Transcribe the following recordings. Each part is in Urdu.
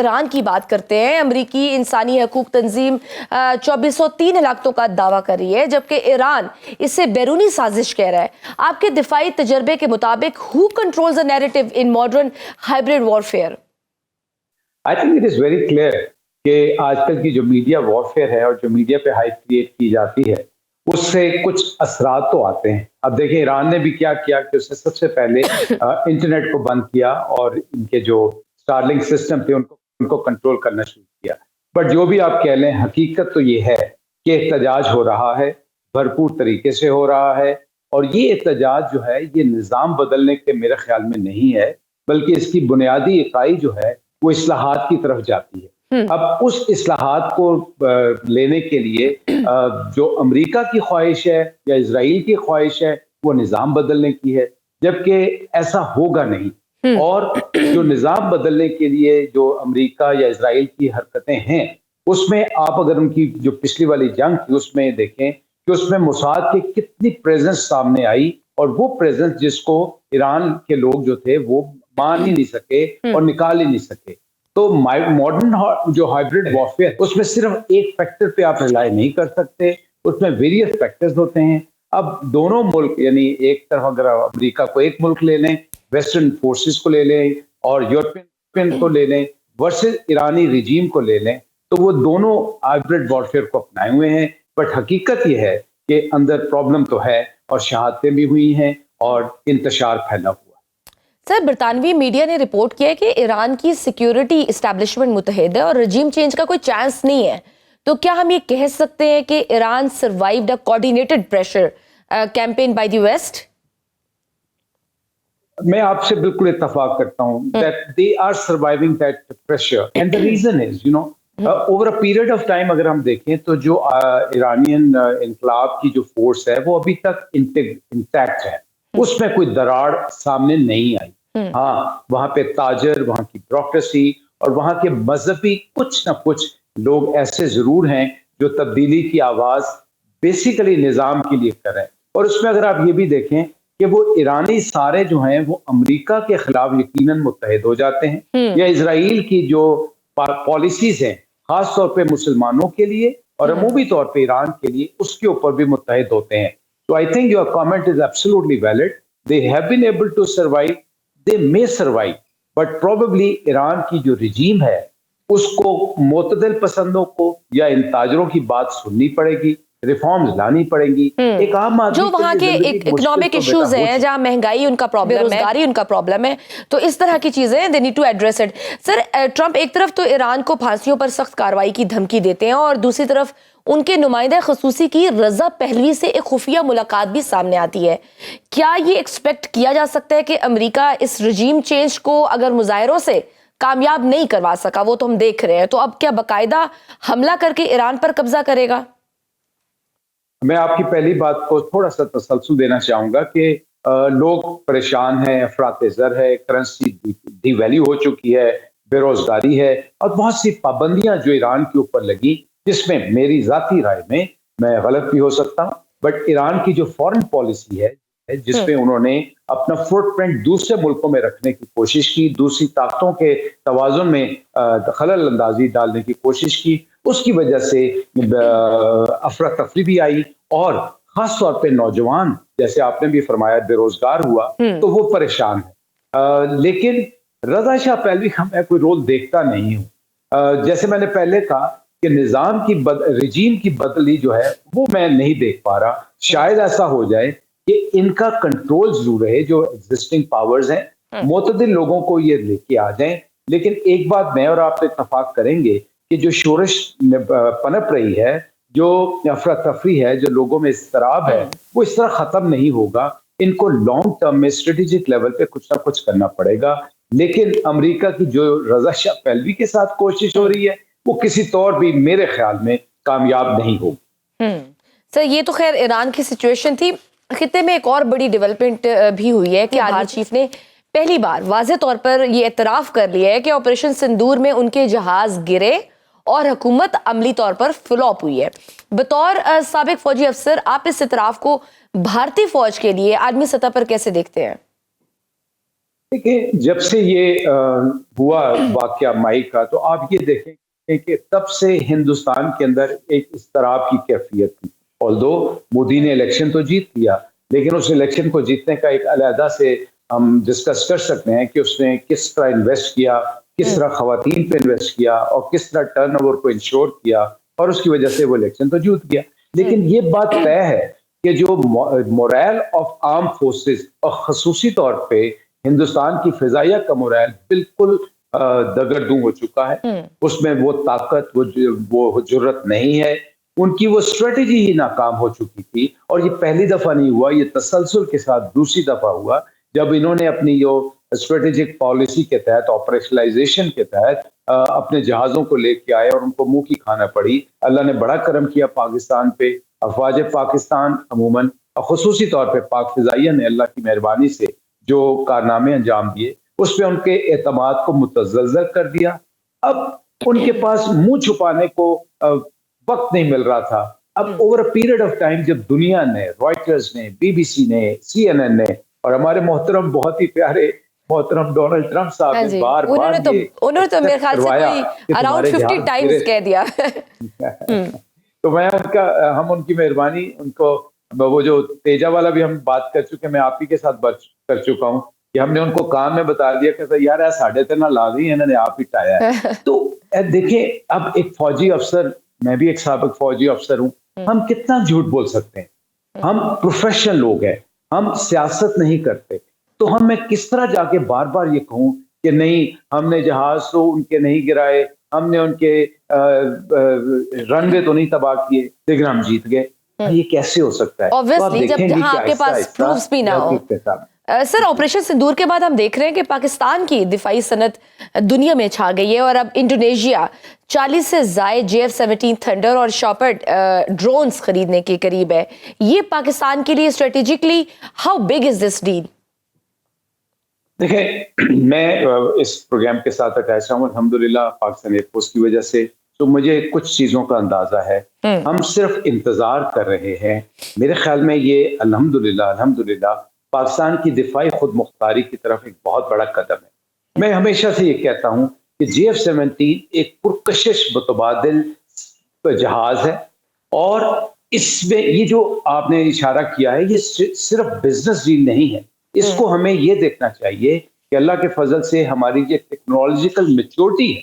ایران کی بات کرتے ہیں. امریکی انسانی حقوق تنظیم 2403 ہلاکتوں کا دعویٰ کر رہی ہے جبکہ ایران اسے بیرونی سازش کہہ رہا ہے. آپ کے دفاعی تجربے کے مطابق who controls the narrative in modern hybrid warfare? I think it is very clear کہ آج کل کی جو میڈیا وارفیئر ہے اور جو میڈیا پہ ہائپ کریٹ کی جاتی ہے اس سے کچھ اثرات تو آتے ہیں. اب دیکھیں ایران نے بھی کیا کیا کہ اس نے سب سے پہلے انٹرنیٹ کو بند کیا اور ان کے جو اسٹارلنگ سسٹم تھے ان کو کنٹرول کرنا شروع کیا. بٹ جو بھی آپ کہہ لیں حقیقت تو یہ ہے کہ احتجاج ہو رہا ہے, بھرپور طریقے سے ہو رہا ہے, اور یہ احتجاج جو ہے یہ نظام بدلنے کے میرے خیال میں نہیں ہے بلکہ اس کی بنیادی اکائی جو ہے وہ اصلاحات کی طرف جاتی ہے. اب اس اصلاحات کو لینے کے لیے جو امریکہ کی خواہش ہے یا اسرائیل کی خواہش ہے وہ نظام بدلنے کی ہے, جبکہ ایسا ہوگا نہیں. اور جو نظام بدلنے کے لیے جو امریکہ یا اسرائیل کی حرکتیں ہیں اس میں آپ اگر ان کی جو پچھلی والی جنگ تھی اس میں دیکھیں کہ اس میں موساد کی کتنی پریزنس سامنے آئی, اور وہ پریزنس جس کو ایران کے لوگ جو تھے وہ مان ہی نہیں سکے اور نکال ہی نہیں سکے. تو ماڈرن جو ہائبرڈ وارفیئر اس میں صرف ایک فیکٹر پہ آپ ریلائی نہیں کر سکتے, اس میں ویریس فیکٹرز ہوتے ہیں. اب دونوں ملک یعنی ایک طرف اگر امریکہ کو ایک ملک لے لیں, ویسٹرن فورسز کو لے لیں اور یورپین کو لے لیں ورسز ایرانی رجیم کو لے لیں, تو وہ دونوں ہائبرڈ وارفیئر کو اپنائے ہوئے ہیں. بٹ حقیقت یہ ہے کہ اندر پرابلم تو ہے اور شہادتیں بھی ہوئی ہیں اور انتشار پھیلا ہوا. سر, برطانوی میڈیا نے رپورٹ کیا ہے کہ ایران کی سیکیورٹی اسٹیبلشمنٹ متحد ہے اور رجیم چینج کا کوئی چانس نہیں ہے. تو کیا ہم یہ کہہ سکتے ہیں کہ Iran survived a coordinated pressure campaign by the West? میں آپ سے بالکل اتفاق کرتا ہوں that they are surviving that pressure and the reason is over a period of time اگر ہم دیکھیں تو جو ایرانین انقلاب کی جو فورس ہے وہ ابھی تک انٹیکٹ ہے, اس میں کوئی دراڑ سامنے نہیں آئی. ہاں وہاں پہ تاجر, وہاں کی بیوروکریسی اور وہاں کے مذہبی کچھ نہ کچھ لوگ ایسے ضرور ہیں جو تبدیلی کی آواز بیسیکلی نظام کے لیے کریں. اور اس میں اگر آپ یہ بھی دیکھیں کہ وہ ایرانی سارے جو ہیں وہ امریکہ کے خلاف یقیناً متحد ہو جاتے ہیں, یا اسرائیل کی جو پالیسیز ہیں خاص طور پہ مسلمانوں کے لیے اور عمومی طور پہ ایران کے لیے اس کے اوپر بھی متحد ہوتے ہیں. So I think your comment is absolutely valid. They have been able to survive. They may survive. But probably Iran کی جو رجیم ہے اس کو معتدل پسندوں کو یا ان تاجروں کی بات سننی پڑے گی, ریفارمز لانی پڑیں گی. ایک عام آدمی جو وہاں کے اکنامک ایشوز ہیں جہاں مہنگائی ان کا پرابلم ہے, بیروزگاری ان کا پرابلم ہے, تو اس طرح کی چیزیں they need to address it. Sir, Trump ایک طرف تو ایران کو پھانسیوں پر سخت کارروائی کی دھمکی دیتے ہیں اور دوسری طرف ان کے نمائندہ خصوصی کی رضا پہلوی سے ایک خفیہ ملاقات بھی سامنے آتی ہے. کیا یہ ایکسپیکٹ کیا جا سکتا ہے کہ امریکہ اس رجیم چینج کو اگر مظاہروں سے کامیاب نہیں کروا سکا, وہ تو ہم دیکھ رہے ہیں, تو اب کیا باقاعدہ حملہ کر کے ایران پر قبضہ کرے گا؟ میں آپ کی پہلی بات کو تھوڑا سا تسلسل دینا چاہوں گا کہ لوگ پریشان ہیں, افراط زر ہے, کرنسی ڈی ویلیو ہو چکی ہے, بے روزگاری ہے اور بہت سی پابندیاں جو ایران کے اوپر لگی, جس میں میری ذاتی رائے میں غلط بھی ہو سکتا ہوں, بٹ ایران کی جو فورن پالیسی ہے جس میں انہوں نے اپنا فٹ پرنٹ دوسرے ملکوں میں رکھنے کی کوشش کی, دوسری طاقتوں کے توازن میں خلل اندازی ڈالنے کی کوشش کی, اس کی وجہ سے افراتفری بھی آئی اور خاص طور پہ نوجوان جیسے آپ نے بھی فرمایا بے روزگار ہوا تو وہ پریشان ہے. لیکن رضا شاہ پہلوی کا میں کوئی رول دیکھتا نہیں ہوں. جیسے میں نے پہلے کہا کہ نظام کی رجیم کی بدلی جو ہے وہ میں نہیں دیکھ پا رہا. شاید ایسا ہو جائے کہ ان کا کنٹرول ضرور رہے, جو ایگزسٹنگ پاورز ہیں معتدل لوگوں کو یہ لے کے آ جائیں. لیکن ایک بات میں اور آپ اتفاق کریں گے کہ جو شورش پنپ رہی ہے, جو افراتفری ہے, جو لوگوں میں اضطراب ہے, وہ اس طرح ختم نہیں ہوگا. ان کو لانگ ٹرم میں اسٹریٹجک لیول پہ کچھ نہ کچھ کرنا پڑے گا. لیکن امریکہ کی جو رضا شاہ پہلوی کے ساتھ کوشش ہو رہی ہے وہ کسی طور بھی میرے خیال میں کامیاب نہیں ہوگی. سر, یہ تو خیر ایران کی سچویشن تھی. خطے میں ایک اور بڑی ڈیولپمنٹ بھی ہوئی ہے کہ آرمی چیف نے پہلی بار واضح طور پر یہ اعتراف کر لیا ہے کہ آپریشن سندور میں ان کے جہاز گرے اور حکومت عملی طور پر فلاپ ہوئی ہے. بطور سابق فوجی افسر آپ اس اعتراف کو بھارتی فوج کے لیے عالمی سطح پر کیسے دیکھتے ہیں؟ دیکھیں جب سے یہ ہوا واقعہ مئی کا، تو آپ یہ دیکھیں کہ تب سے ہندوستان کے اندر ایک اضطراب کی کیفیت تھی. آلدو مودی نے الیکشن تو جیت لیا، لیکن اس الیکشن کو جیتنے کا ایک علیحدہ سے ہم ڈسکس کر سکتے ہیں کہ اس نے کس طرح انویسٹ کیا، کس طرح خواتین پہ انویسٹ کیا، اور کس طرح ٹرن اوور کو انشور کیا، اور اس کی وجہ سے وہ الیکشن تو جیت گیا. لیکن یہ بات طے ہے کہ جو مورائل آف آرم فورسز اور خصوصی طور پہ ہندوستان کی فضائیہ کا مورائل بالکل دگردوں ہو چکا ہے. اس میں وہ طاقت، وہ جرت نہیں ہے. ان کی وہ اسٹریٹجی ہی ناکام ہو چکی تھی، اور یہ پہلی دفعہ نہیں ہوا، یہ تسلسل کے ساتھ دوسری دفعہ ہوا جب انہوں نے اپنی جو اسٹریٹجک پالیسی کے تحت، آپریشنلائزیشن کے تحت اپنے جہازوں کو لے کے آئے اور ان کو منہ کی کھانا پڑی. اللہ نے بڑا کرم کیا پاکستان پہ. افواج پاکستان عموماً، خصوصی طور پہ پاک فضائیہ نے اللہ کی مہربانی سے جو کارنامے انجام دیے، اس پہ ان کے اعتماد کو متزلزل کر دیا. اب ان کے پاس منہ چھپانے کو وقت نہیں مل رہا تھا. اب over a period of time جب دنیا نے، رائٹرز نے، بی بی سی نے، CNN نے، اور ہمارے محترم بہت ہی پیارے محترم ڈونلڈ ٹرمپ صاحب نے بار بار انہوں نے تو میرے خیال سے کوئی اراؤنڈ 50 ٹائمز کہہ دیا. تو میں ہم ان کی مہربانی، ان کو وہ جو تیجا والا بھی ہم بات کر چکے، میں آپ ہی کے ساتھ بات کر چکا ہوں کہ ہم نے ان کو کام میں بتا دیا کہ یار ساڑھے تین لا دی، انہوں نے آپ ہی ٹایا ہے. تو دیکھیں اب ایک فوجی افسر، میں بھی ایک سابق فوجی افسر ہوں، ہم کتنا جھوٹ بول سکتے ہیں؟ ہم پروفیشنل لوگ ہیں، ہم سیاست نہیں کرتے. تو میں کس طرح جا کے بار بار یہ کہوں کہ نہیں ہم نے جہاز تو ان کے نہیں گرائے، ہم نے ان کے رن وے تو نہیں تباہ کیے، لیکن ہم جیت گئے. یہ کیسے ہو سکتا ہے؟ Obviously, جب جہاں آپ کے پاس پروفز بھی نہ ہو. سر آپریشن سندور کے بعد ہم دیکھ رہے ہیں کہ پاکستان کی دفاعی صنعت دنیا میں چھا گئی ہے، اور اب انڈونیشیا 40 سے زائد JF-17 تھنڈر اور شاپرڈ ڈرونز خریدنے کے قریب ہے. یہ پاکستان کے لیے strategically how big is this deal? دیکھیں میں اس پروگرام کے ساتھ اٹیچ ہوں الحمدللہ پاکستان ایئر فورس کی وجہ سے، تو مجھے کچھ چیزوں کا اندازہ ہے. ہم صرف انتظار کر رہے ہیں. میرے خیال میں یہ الحمدللہ پاکستان کی دفاعی خود مختاری کی طرف ایک بہت بڑا قدم ہے. میں ہمیشہ سے یہ کہتا ہوں کہ JF-17 ایک پرکشش متبادل جہاز ہے، اور اس میں یہ جو آپ نے اشارہ کیا ہے یہ صرف بزنس ڈیل نہیں ہے. اس کو ہمیں یہ دیکھنا چاہیے کہ اللہ کے فضل سے ہماری جو ٹیکنالوجیکل میچورٹی ہے،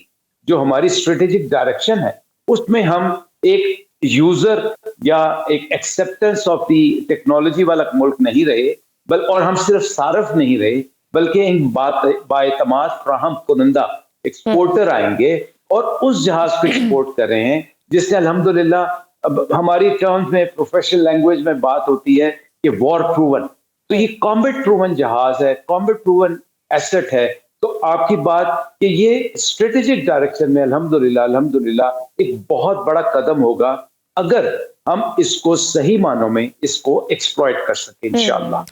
جو ہماری اسٹریٹجک ڈائریکشن ہے، اس میں ہم ایک یوزر یا ایک ایکسیپٹنس آف دی ٹیکنالوجی والا ملک نہیں رہے، اور ہم صرف صارف نہیں رہے، بلکہ ایک باعتماد فراہم کنندہ ایکسپورٹر آئیں گے، اور اس جہاز کو ایکسپورٹ کر رہے ہیں جس نے الحمدللہ ہماری ٹرمز میں، پروفیشنل لینگویج میں بات ہوتی ہے کہ وار پروون. تو یہ کامبیٹ پروون جہاز ہے، کامبیٹ پروون ایسٹ ہے. تو آپ کی بات کہ یہ اسٹریٹجک ڈائریکشن میں الحمدللہ ایک بہت بڑا قدم ہوگا اگر ہم اس کو صحیح معنوں میں اس کو ایکسپلائٹ کر سکیں انشاءاللہ.